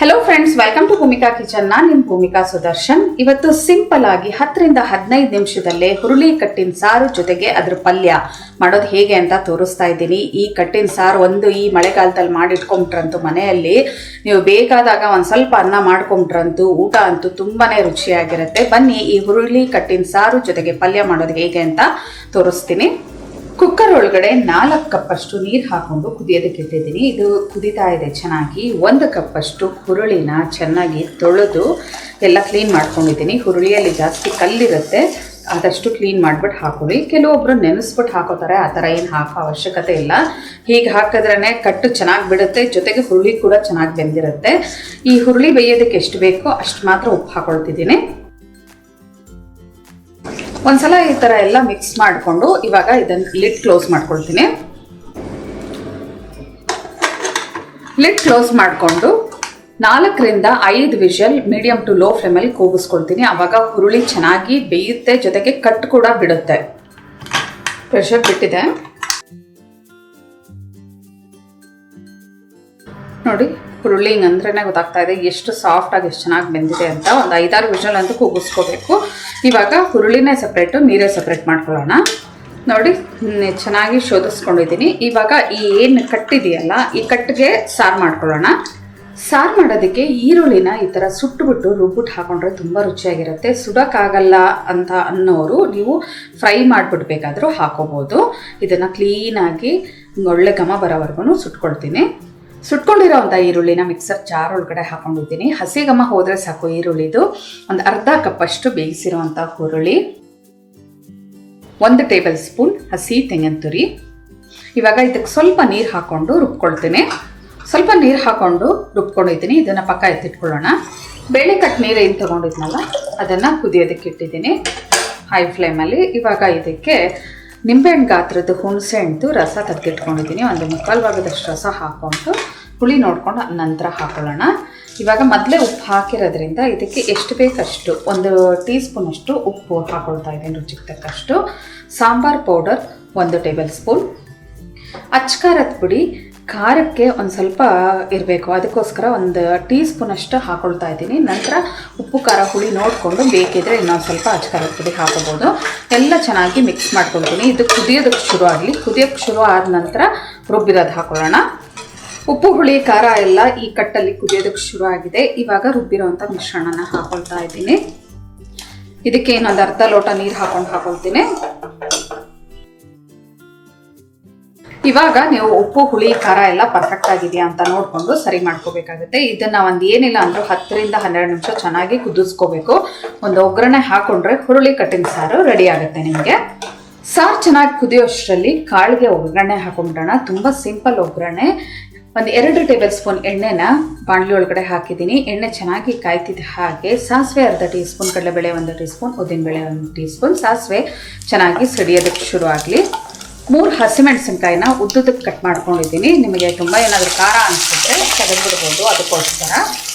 Hello friends, welcome to Bhoomika kitchen. ನಾನು ನಿಮ್ಮ ಭೂಮಿಕಾ ಸುದರ್ಶನ್. ಇವತ್ತು ಸಿಂಪಲ್ ಆಗಿ 10 ರಿಂದ 15 ನಿಮಿಷದಲ್ಲೇ ಹುರುಳಿ ಕಟ್ಟಿನ ಸಾರು ಜೊತೆಗೆ ಅದ್ರ ಪಲ್ಯ ಮಾಡೋದು ಹೇಗೆ ಅಂತ ತೋರಿಸ್ತಾ ಇದ್ದೀನಿ. ಈ ಕಟ್ಟಿನ ಸಾರು ಈ ಮಳೆಗಾಲದಲ್ಲಿ ಮಾಡಿಟ್ಕೊಂಡ್ರಂತೂ ಮನೆಯಲ್ಲಿ ನೀವು ಬೇಕಾದಾಗ ಒಂದು ಸ್ವಲ್ಪ ಅನ್ನ ಮಾಡ್ಕೊಂಡ್ರಂತೂ ಊಟ ಅಂತೂ ತುಂಬಾನೇ ರುಚಿಯಾಗಿರುತ್ತೆ. ಬನ್ನಿ ಈ ಹುರುಳಿ ಕಟ್ಟಿನ ಸಾರು ಜೊತೆಗೆ ಪಲ್ಯ ಮಾಡೋದು ಹೇಗೆ ಅಂತ ತೋರಿಸ್ತೀನಿ. ಕುಕ್ಕರ್ ಒಳಗಡೆ 4 ಕಪ್ಪಷ್ಟು ನೀರು ಹಾಕೊಂಡು ಕುದಿಯೋದಕ್ಕೆ ಇಟ್ಟಿದ್ದೀನಿ. ಇದು ಕುದೀತಾ ಇದೆ ಚೆನ್ನಾಗಿ. 1 ಕಪ್ಪಷ್ಟು ಹುರುಳಿನ ಚೆನ್ನಾಗಿ ತೊಳೆದು ಎಲ್ಲ ಕ್ಲೀನ್ ಮಾಡ್ಕೊಂಡಿದ್ದೀನಿ. ಹುರುಳಿಯಲ್ಲಿ ಜಾಸ್ತಿ ಕಲ್ಲಿರುತ್ತೆ, ಆದಷ್ಟು ಕ್ಲೀನ್ ಮಾಡಿಬಿಟ್ಟು ಹಾಕೊಳ್ಳಿ. ಕೆಲವೊಬ್ರು ನೆನೆಸ್ಬಿಟ್ಟು ಹಾಕೋತಾರೆ, ಆ ಥರ ಏನು ಹಾಕೋ ಅವಶ್ಯಕತೆ ಇಲ್ಲ. ಹೀಗೆ ಹಾಕಿದ್ರೇ ಕಟ್ಟು ಚೆನ್ನಾಗಿ ಬಿಡುತ್ತೆ, ಜೊತೆಗೆ ಹುರುಳಿ ಕೂಡ ಚೆನ್ನಾಗಿ ಬೆಂದಿರುತ್ತೆ. ಈ ಹುರುಳಿ ಬೇಯೋದಕ್ಕೆ ಎಷ್ಟು ಬೇಕೋ ಅಷ್ಟು ಮಾತ್ರ ಉಪ್ಪು ಹಾಕೊಳ್ತಿದ್ದೀನಿ. ಒಂದ್ಸಲ ಈ ಥರ ಎಲ್ಲ ಮಿಕ್ಸ್ ಮಾಡಿಕೊಂಡು ಇವಾಗ ಇದನ್ನು ಲಿಡ್ ಕ್ಲೋಸ್ ಮಾಡ್ಕೊಳ್ತೀನಿ. ಲಿಡ್ ಕ್ಲೋಸ್ ಮಾಡಿಕೊಂಡು 4 ರಿಂದ 5 ವಿಷಲ್ ಮೀಡಿಯಂ ಟು ಲೋ ಫ್ಲೇಮಲ್ಲಿ ಕೂಗಿಸ್ಕೊಳ್ತೀನಿ. ಆವಾಗ ಹುರುಳಿ ಚೆನ್ನಾಗಿ ಬೇಯುತ್ತೆ, ಜೊತೆಗೆ ಕಟ್ಟು ಕೂಡ ಬಿಡುತ್ತೆ. ಪ್ರೆಷರ್ ಬಿಟ್ಟಿದೆ ನೋಡಿ. ಹುರುಳಿ ಹಿಂಗಂದ್ರೇ ಗೊತ್ತಾಗ್ತಾ ಇದೆ ಎಷ್ಟು ಸಾಫ್ಟ್ ಆಗಿ ಎಷ್ಟು ಚೆನ್ನಾಗಿ ಬೆಂದಿದೆ ಅಂತ. ಒಂದು 5-6 ವಿಷಲ್ ಅಂತೂ ಕೂಗಿಸ್ಕೋಬೇಕು. ಇವಾಗ ಹುರುಳಿನೇ ಸಪ್ರೇಟು, ನೀರೇ ಸಪ್ರೇಟ್ ಮಾಡ್ಕೊಳ್ಳೋಣ. ನೋಡಿ, ಚೆನ್ನಾಗಿ ಶೋಧಿಸ್ಕೊಂಡಿದ್ದೀನಿ. ಇವಾಗ ಈ ಏನು ಕಟ್ಟಿದೆಯಲ್ಲ, ಈ ಕಟ್ಟಿಗೆ ಸಾರು ಮಾಡ್ಕೊಳ್ಳೋಣ. ಸಾರು ಮಾಡೋದಕ್ಕೆ ಈರುಳ್ಳಿನ ಈ ಥರ ಸುಟ್ಟುಬಿಟ್ಟು ರುಬ್ಬಿಟ್ಟು ಹಾಕೊಂಡ್ರೆ ತುಂಬ ರುಚಿಯಾಗಿರುತ್ತೆ. ಸುಡೋಕ್ಕಾಗಲ್ಲ ಅಂತ ಅನ್ನೋರು ನೀವು ಫ್ರೈ ಮಾಡಿಬಿಡ್ಬೇಕಾದ್ರೂ ಹಾಕೋಬೋದು. ಇದನ್ನು ಕ್ಲೀನಾಗಿ ಒಳ್ಳೆ ಘಮ ಬರೋವರೆಗೂ ಸುಟ್ಕೊಳ್ತೀನಿ. ಸುಟ್ಕೊಂಡಿರೋಂಥ ಈರುಳ್ಳಿನ ಮಿಕ್ಸರ್ ಜಾರ್ ಒಳಗಡೆ ಹಾಕೊಂಡಿದ್ದೀನಿ. ಹಸಿ ಘಮ ಹೋದರೆ ಸಾಕು ಈರುಳ್ಳಿದು. ಒಂದು ಅರ್ಧ ಕಪ್ಪಷ್ಟು ಬೇಯಿಸಿರೋವಂಥ ಹುರುಳಿ, 1 ಟೇಬಲ್ ಸ್ಪೂನ್ ಹಸಿ ತೆಂಗಿನ ತುರಿ. ಇವಾಗ ಇದಕ್ಕೆ ಸ್ವಲ್ಪ ನೀರು ಹಾಕ್ಕೊಂಡು ರುಬ್ಕೊಳ್ತೀನಿ. ಸ್ವಲ್ಪ ನೀರು ಹಾಕ್ಕೊಂಡು ರುಬ್ಕೊಂಡಿದ್ದೀನಿ. ಇದನ್ನು ಪಕ್ಕ ಎತ್ತಿಟ್ಕೊಳ್ಳೋಣ. ಬೇಳೆ ಕಟ್ ನೀರು ಏನು ತೊಗೊಂಡಿದ್ನಲ್ಲ ಅದನ್ನು ಕುದಿಯೋದಕ್ಕೆ ಇಟ್ಟಿದ್ದೀನಿ ಹೈ ಫ್ಲೇಮಲ್ಲಿ. ಇವಾಗ ಇದಕ್ಕೆ ನಿಂಬೆಹಣ್ಣು ಗಾತ್ರದ ಹುಣಸೆ ಹಣ್ಣು ರಸ ತೆಗೆದಿಟ್ಕೊಂಡಿದ್ದೀನಿ. ಒಂದು 3/4 ಭಾಗದಷ್ಟು ರಸ ಹಾಕ್ಕೊಂಡು ಹುಳಿ ನೋಡ್ಕೊಂಡು ನಂತರ ಹಾಕೊಳ್ಳೋಣ. ಇವಾಗ ಮೊದಲೇ ಉಪ್ಪು ಹಾಕಿರೋದ್ರಿಂದ ಇದಕ್ಕೆ ಎಷ್ಟು ಬೇಕಷ್ಟು 1 ಟೀ ಸ್ಪೂನಷ್ಟು ಉಪ್ಪು ಹಾಕೊಳ್ತಾ ಇದ್ದೀನಿ, ರುಚಿಗೆ ತಕ್ಕಷ್ಟು. Sambar powder 1 tablespoon. ಅಚ್ಕಾರದ ಪುಡಿ ಖಾರಕ್ಕೆ ಒಂದು ಸ್ವಲ್ಪ ಇರಬೇಕು, ಅದಕ್ಕೋಸ್ಕರ 1 ಟೀ ಸ್ಪೂನಷ್ಟು ಹಾಕೊಳ್ತಾ ಇದ್ದೀನಿ. ನಂತರ ಉಪ್ಪು ಖಾರ ಹುಳಿ ನೋಡಿಕೊಂಡು ಬೇಕಿದ್ರೆ ಇನ್ನೊಂದು ಸ್ವಲ್ಪ ಅಚ್ಕಾರದ ಪುಡಿ ಹಾಕೋಬೋದು. ಎಲ್ಲ ಚೆನ್ನಾಗಿ ಮಿಕ್ಸ್ ಮಾಡ್ಕೊಳ್ತೀನಿ. ಇದು ಕುದಿಯೋದಕ್ಕೆ ಶುರು ಆಗಲಿ. ಕುದಿಯೋಕ್ಕೆ ಶುರು ಆದ ನಂತರ ರುಬ್ಬಿರೋದು ಹಾಕೊಳ್ಳೋಣ. ಉಪ್ಪು ಹುಳಿ ಖಾರ ಎಲ್ಲ ಈ ಕಟ್ಟಲ್ಲಿ ಕುದಿಯೋದಕ್ಕೆ ಶುರು ಆಗಿದೆ. ಇವಾಗ ರುಬ್ಬಿರೋವಂಥ ಮಿಶ್ರಣನ ಹಾಕೊಳ್ತಾ ಇದ್ದೀನಿ. ಇದಕ್ಕೆ ಇನ್ನೊಂದು ಅರ್ಧ ಲೋಟ ನೀರು ಹಾಕೊಳ್ತೀನಿ. ಇವಾಗ ನೀವು ಉಪ್ಪು ಹುಳಿ ಖಾರ ಎಲ್ಲ ಪರ್ಫೆಕ್ಟ್ ಆಗಿದೆಯಾ ಅಂತ ನೋಡಿಕೊಂಡು ಸರಿ ಮಾಡ್ಕೋಬೇಕಾಗುತ್ತೆ. ಇದನ್ನು ಏನಿಲ್ಲ ಅಂದರೂ 10 ರಿಂದ 12 ನಿಮಿಷ ಚೆನ್ನಾಗಿ ಕುದಿಸ್ಕೋಬೇಕು. ಒಂದು ಒಗ್ಗರಣೆ ಹಾಕೊಂಡ್ರೆ ಹುರುಳಿ ಕಟ್ಟಿನ ಸಾರು ರೆಡಿ ಆಗುತ್ತೆ ನಿಮಗೆ. ಸಾರು ಚೆನ್ನಾಗಿ ಕುದಿಯೋಷ್ಟರಲ್ಲಿ ಕಾಳಿಗೆ ಒಗ್ಗರಣೆ ಹಾಕೊಂಡ್ಬಿಡೋಣ. ತುಂಬ ಸಿಂಪಲ್ ಒಗ್ಗರಣೆ. 2 ಟೇಬಲ್ ಸ್ಪೂನ್ ಎಣ್ಣೆನ ಬಾಣಲಿ ಒಳಗಡೆ ಹಾಕಿದ್ದೀನಿ. ಎಣ್ಣೆ ಚೆನ್ನಾಗಿ ಕಾಯ್ತಿದ್ದ ಹಾಗೆ ಸಾಸಿವೆ ಅರ್ಧ ಟೀ ಸ್ಪೂನ್, ಕಡಲೆಬೇಳೆ 1 ಟೀ ಸ್ಪೂನ್, ಉದ್ದಿನಬೇಳೆ 1 ಟೀ ಸ್ಪೂನ್. ಸಾಸಿವೆ ಚೆನ್ನಾಗಿ ಸಿಡಿಯೋದಕ್ಕೆ ಶುರು ಆಗಲಿ. 3 ಹಸಿಮೆಣಸಿನ್ಕಾಯಿನ ಉದ್ದುದಕ್ಕೆ ಕಟ್ ಮಾಡ್ಕೊಂಡಿದ್ದೀನಿ. ನಿಮಗೆ ತುಂಬ ಏನಾದರೂ ಖಾರ ಅನಿಸುತ್ತೆ ತೆಗೆದುಬಿಡ್ಬೋದು, ಅದಕ್ಕೋಸ್ಕರ.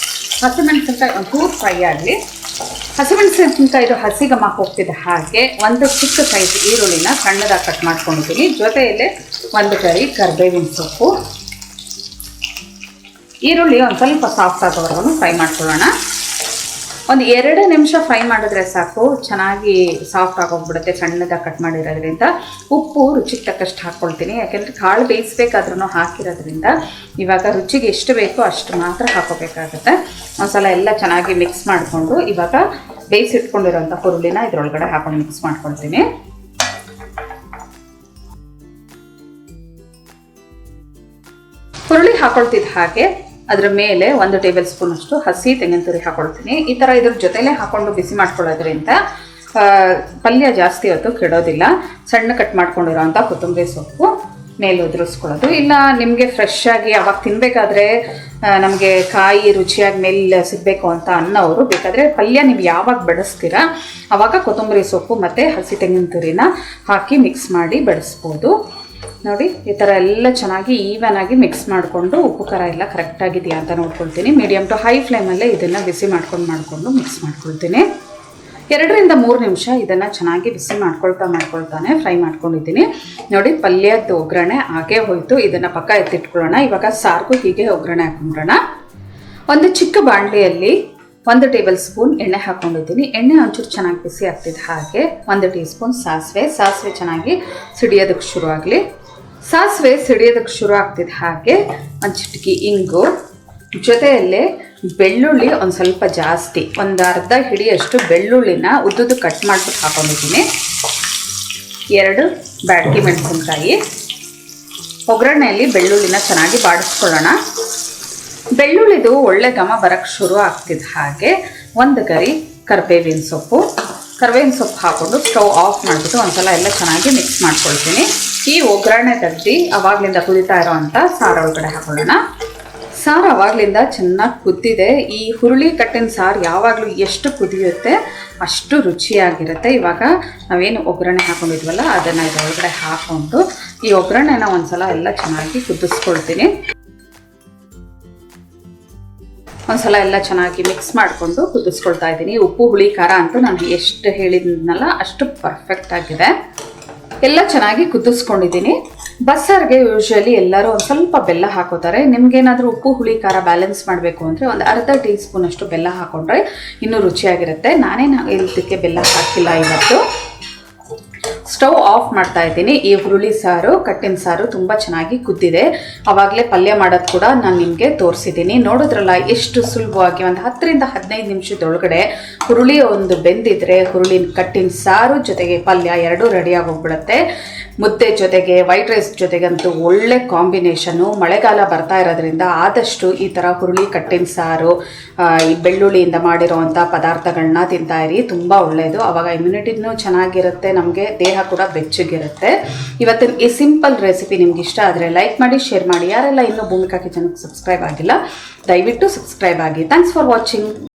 ಹಸಿಮೆಣಸಿನ್ಕಾಯಿ ಒಂಚೂರು ಫ್ರೈ ಆಗಲಿ. ಹಸಿಮೆಣಸಿನ್ಕಾಯಿದು ಹಸಿ ಘಮ ಹೋಗ್ತಿದ್ದ ಹಾಗೆ 1 ಚಿಕ್ಕ ಸೈಜ್ ಈರುಳ್ಳಿನ ಸಣ್ಣದಾಗಿ ಕಟ್ ಮಾಡ್ಕೊಂಡಿದ್ದೀನಿ. ಜೊತೆಯಲ್ಲೇ 1 ಕೈ ಕರಿಬೇವಿನ ಸೊಪ್ಪು. ಈರುಳ್ಳಿ ಒಂದು ಸ್ವಲ್ಪ ಸಾಫ್ಟ್ ಆಗೋವರೆಗೂ ಫ್ರೈ ಮಾಡ್ಕೊಳ್ಳೋಣ. 2 ನಿಮಿಷ ಫ್ರೈ ಮಾಡಿದ್ರೆ ಸಾಕು, ಚೆನ್ನಾಗಿ ಸಾಫ್ಟ್ ಆಗೋಗ್ಬಿಡುತ್ತೆ ಸಣ್ಣದಾಗಿ ಕಟ್ ಮಾಡಿರೋದ್ರಿಂದ. ಉಪ್ಪು ರುಚಿಗೆ ತಕ್ಕಷ್ಟು ಹಾಕ್ಕೊಳ್ತೀನಿ, ಯಾಕೆಂದರೆ ಕಾಳು ಬೇಯಿಸ್ಬೇಕಾದ್ರೂ ಹಾಕಿರೋದ್ರಿಂದ. ಇವಾಗ ರುಚಿಗೆ ಎಷ್ಟು ಬೇಕೋ ಅಷ್ಟು ಮಾತ್ರ ಹಾಕೋಬೇಕಾಗುತ್ತೆ. ಒಂದ್ಸಲ ಎಲ್ಲ ಚೆನ್ನಾಗಿ ಮಿಕ್ಸ್ ಮಾಡಿಕೊಂಡು ಇವಾಗ ಬೇಯಿಸಿಟ್ಕೊಂಡಿರೋಂಥ ಹುರುಳಿನ ಇದರೊಳಗಡೆ ಹಾಕೊಂಡು ಮಿಕ್ಸ್ ಮಾಡ್ಕೊಳ್ತೀನಿ. ಹುರುಳಿ ಹಾಕೊಳ್ತಿದ್ದ ಹಾಗೆ ಅದರ ಮೇಲೆ 1 ಟೇಬಲ್ ಸ್ಪೂನ್ ಅಷ್ಟು ಹಸಿ ತೆಂಗಿನ ತುರಿ ಹಾಕೊಳ್ತೀನಿ. ಈ ಥರ ಇದ್ರ ಜೊತೆಲೇ ಹಾಕೊಂಡು ಬಿಸಿ ಮಾಡ್ಕೊಳ್ಳೋದ್ರಿಂದ ಪಲ್ಯ ಜಾಸ್ತಿ ಹೊತ್ತು ಕೆಡೋದಿಲ್ಲ. ಸಣ್ಣ ಕಟ್ ಮಾಡ್ಕೊಂಡಿರೋಂಥ ಕೊತ್ತಂಬರಿ ಸೊಪ್ಪು ಮೇಲೆ ಉದುರಿಸ್ಕೊಳ್ಳೋದು. ಇಲ್ಲ ನಿಮಗೆ ಫ್ರೆಶ್ ಆಗಿ ಅವಾಗ ತಿನ್ನಬೇಕಾದ್ರೆ ನಮಗೆ ಕಾಯಿ ರುಚಿಯಾಗಿ ಮೇಲೆ ಸಿಗಬೇಕು ಅಂತ ಅನ್ನೋರು ಬೇಕಾದರೆ ಪಲ್ಯ ನೀವು ಯಾವಾಗ ಬಡಿಸ್ತೀರಾ ಆವಾಗ ಕೊತ್ತಂಬರಿ ಸೊಪ್ಪು ಮತ್ತು ಹಸಿ ತೆಂಗಿನ ತುರಿನ ಹಾಕಿ ಮಿಕ್ಸ್ ಮಾಡಿ ಬಡಿಸ್ಬೋದು. ನೋಡಿ, ಈ ಥರ ಎಲ್ಲ ಚೆನ್ನಾಗಿ ಈವನ್ ಆಗಿ ಮಿಕ್ಸ್ ಮಾಡಿಕೊಂಡು ಉಪ್ಪು ಖಾರ ಎಲ್ಲ ಕರೆಕ್ಟಾಗಿದೆಯಾ ಅಂತ ನೋಡ್ಕೊಳ್ತೀನಿ. ಮೀಡಿಯಮ್ ಟು ಹೈ ಫ್ಲೇಮಲ್ಲೇ ಇದನ್ನು ಬಿಸಿ ಮಾಡಿಕೊಂಡು ಮಿಕ್ಸ್ ಮಾಡ್ಕೊಳ್ತೀನಿ. 2 ರಿಂದ 3 ನಿಮಿಷ ಇದನ್ನು ಚೆನ್ನಾಗಿ ಬಿಸಿ ಮಾಡ್ಕೊಳ್ತಾನೆ ಫ್ರೈ ಮಾಡ್ಕೊಂಡಿದ್ದೀನಿ. ನೋಡಿ, ಪಲ್ಯದ ಒಗ್ಗರಣೆ ಹಾಗೆ ಹೋಯಿತು. ಇದನ್ನು ಪಕ್ಕ ಎತ್ತಿಟ್ಕೊಳ್ಳೋಣ. ಇವಾಗ ಸಾರಿಗೂ ಹೀಗೆ ಒಗ್ಗರಣೆ ಹಾಕೊಂಡ್ಬಿಡೋಣ. ಒಂದು ಚಿಕ್ಕ ಬಾಣಲೆಯಲ್ಲಿ 1 ಟೇಬಲ್ ಸ್ಪೂನ್ ಎಣ್ಣೆ ಹಾಕೊಂಡಿದ್ದೀನಿ. ಎಣ್ಣೆ ಒಂಚೂರು ಚೆನ್ನಾಗಿ ಬಿಸಿ ಆಗ್ತಿದೆ ಹಾಗೆ 1 ಟೀ ಸ್ಪೂನ್ ಸಾಸಿವೆ ಚೆನ್ನಾಗಿ ಸಿಡಿಯೋದಕ್ಕೆ ಶುರು ಆಗಲಿ. ಸಾಸಿವೆ ಸಿಡಿಯೋದಕ್ಕೆ ಶುರು ಆಗ್ತಿದೆ ಹಾಗೆ ಒಂದು ಚಿಟಿಕೆ ಇಂಗು, ಜೊತೆಯಲ್ಲೇ ಬೆಳ್ಳುಳ್ಳಿ ಒಂದು ಸ್ವಲ್ಪ ಜಾಸ್ತಿ, ಒಂದು ಅರ್ಧ ಹಿಡಿಯಷ್ಟು ಬೆಳ್ಳುಳ್ಳಿನ ಉದ್ದುದ್ದು ಕಟ್ ಮಾಡಿಬಿಟ್ಟು ಹಾಕೊಂಡಿದ್ದೀನಿ. 2 ಬ್ಯಾಡಗಿ ಮೆಣಸಿನ್ಕಾಯಿ. ಒಗ್ಗರಣೆಯಲ್ಲಿ ಬೆಳ್ಳುಳ್ಳಿನ ಚೆನ್ನಾಗಿ ಬಾಡಿಸ್ಕೊಳ್ಳೋಣ. ಬೆಳ್ಳುಳ್ಳಿದು ಒಳ್ಳೆ ಘಮ ಬರೋಕ್ಕೆ ಶುರು ಆಗ್ತಿದ್ದ ಹಾಗೆ 1 ಗರಿ ಕರಿಬೇವಿನ ಸೊಪ್ಪು ಹಾಕ್ಕೊಂಡು ಸ್ಟವ್ ಆಫ್ ಮಾಡಿಬಿಟ್ಟು ಒಂದ್ಸಲ ಎಲ್ಲ ಚೆನ್ನಾಗಿ ಮಿಕ್ಸ್ ಮಾಡ್ಕೊಳ್ತೀನಿ. ಈ ಒಗ್ಗರಣೆ ತೆಗ್ದು ಅವಾಗಲಿಂದ ಕುದೀತಾ ಇರೋವಂಥ ಸಾರು ಒಳಗಡೆ ಹಾಕೊಳ್ಳೋಣ. ಸಾರು ಅವಾಗಲಿಂದ ಚೆನ್ನಾಗಿ ಕುದ್ದಿದೆ. ಈ ಹುರುಳಿ ಕಟ್ಟಿನ ಸಾರು ಯಾವಾಗಲೂ ಎಷ್ಟು ಕುದಿಯುತ್ತೆ ಅಷ್ಟು ರುಚಿಯಾಗಿರುತ್ತೆ. ಇವಾಗ ನಾವೇನು ಒಗ್ಗರಣೆ ಹಾಕೊಂಡಿದ್ವಲ್ಲ ಅದನ್ನು ಇದರೊಳಗಡೆ ಹಾಕ್ಕೊಂಡು ಈ ಒಗ್ಗರಣೆನ ಒಂದ್ಸಲ ಎಲ್ಲ ಚೆನ್ನಾಗಿ ಕುದಿಸ್ಕೊಳ್ತೀನಿ. ಒಂದ್ಸಲ ಎಲ್ಲ ಚೆನ್ನಾಗಿ ಮಿಕ್ಸ್ ಮಾಡಿಕೊಂಡು ಕುದಿಸ್ಕೊಳ್ತಾ ಇದ್ದೀನಿ. ಉಪ್ಪು ಹುಳಿ ಖಾರ ಅಂತೂ ನಾನು ಎಷ್ಟು ಹೇಳಿದ್ನಲ್ಲ ಅಷ್ಟು ಪರ್ಫೆಕ್ಟ್ ಆಗಿದೆ. ಎಲ್ಲ ಚೆನ್ನಾಗಿ ಕುದಿಸ್ಕೊಂಡಿದ್ದೀನಿ. ಬಸ್ಸಾರಿಗೆ ಯೂಶ್ವಲಿ ಎಲ್ಲರೂ ಒಂದು ಸ್ವಲ್ಪ ಬೆಲ್ಲ ಹಾಕೋತಾರೆ. ನಿಮ್ಗೇನಾದರೂ ಉಪ್ಪು ಹುಳಿ ಖಾರ ಬ್ಯಾಲೆನ್ಸ್ ಮಾಡಬೇಕು ಅಂದರೆ ಒಂದು ಅರ್ಧ ಟೀ ಸ್ಪೂನ್ ಅಷ್ಟು ಬೆಲ್ಲ ಹಾಕೊಂಡ್ರೆ ಇನ್ನೂ ರುಚಿಯಾಗಿರುತ್ತೆ. ನಾನೇನು ಇದಕ್ಕೆ ಬೆಲ್ಲ ಹಾಕಿಲ್ಲ ಇವತ್ತು. ಸ್ಟವ್ ಆಫ್ ಮಾಡ್ತಾ ಇದ್ದೀನಿ. ಈ ಹುರುಳಿ ಸಾರು ಕಟ್ಟಿನ ಸಾರು ತುಂಬ ಚೆನ್ನಾಗಿ ಕುದ್ದಿದೆ. ಆವಾಗಲೇ ಪಲ್ಯ ಮಾಡೋದು ಕೂಡ ನಾನು ನಿಮಗೆ ತೋರಿಸಿದ್ದೀನಿ. ನೋಡಿದ್ರಲ್ಲ ಎಷ್ಟು ಸುಲಭವಾಗಿ ಒಂದು 10 ರಿಂದ 15 ನಿಮಿಷದೊಳಗಡೆ ಹುರುಳಿ ಒಂದು ಬೆಂದಿದ್ರೆ ಹುರುಳಿನ ಕಟ್ಟಿನ ಸಾರು ಜೊತೆಗೆ ಪಲ್ಯ ಎರಡೂ ರೆಡಿಯಾಗಿ ಹೋಗ್ಬಿಡುತ್ತೆ. ಮುದ್ದೆ ಜೊತೆಗೆ ವೈಟ್ ರೈಸ್ ಜೊತೆಗಂತೂ ಒಳ್ಳೆ ಕಾಂಬಿನೇಷನ್ನು. ಮಳೆಗಾಲ ಬರ್ತಾ ಇರೋದ್ರಿಂದ ಆದಷ್ಟು ಈ ಥರ ಹುರುಳಿ ಕಟ್ಟಿನ ಸಾರು ಈ ಬೆಳ್ಳುಳ್ಳಿಯಿಂದ ಮಾಡಿರೋವಂಥ ಪದಾರ್ಥಗಳನ್ನ ತಿಂತಾಯಿರಿ, ತುಂಬ ಒಳ್ಳೆಯದು. ಆವಾಗ ಇಮ್ಯುನಿಟಿನೂ ಚೆನ್ನಾಗಿರುತ್ತೆ, ನಮಗೆ ದೇಹ ಕೂಡ ಬೆಚ್ಚಗಿರುತ್ತೆ. ಇವತ್ತಿನ ಈ ಸಿಂಪಲ್ ರೆಸಿಪಿ ನಿಮ್ಗೆ ಇಷ್ಟ ಆದರೆ ಲೈಕ್ ಮಾಡಿ, ಶೇರ್ ಮಾಡಿ. ಯಾರೆಲ್ಲ ಇನ್ನೂ ಭೂಮಿಕಾ ಕಿಚನ್ಗೆ ಸಬ್ಸ್ಕ್ರೈಬ್ ಆಗಿಲ್ಲ ದಯವಿಟ್ಟು ಸಬ್ಸ್ಕ್ರೈಬ್ ಆಗಿ. Thanks for watching.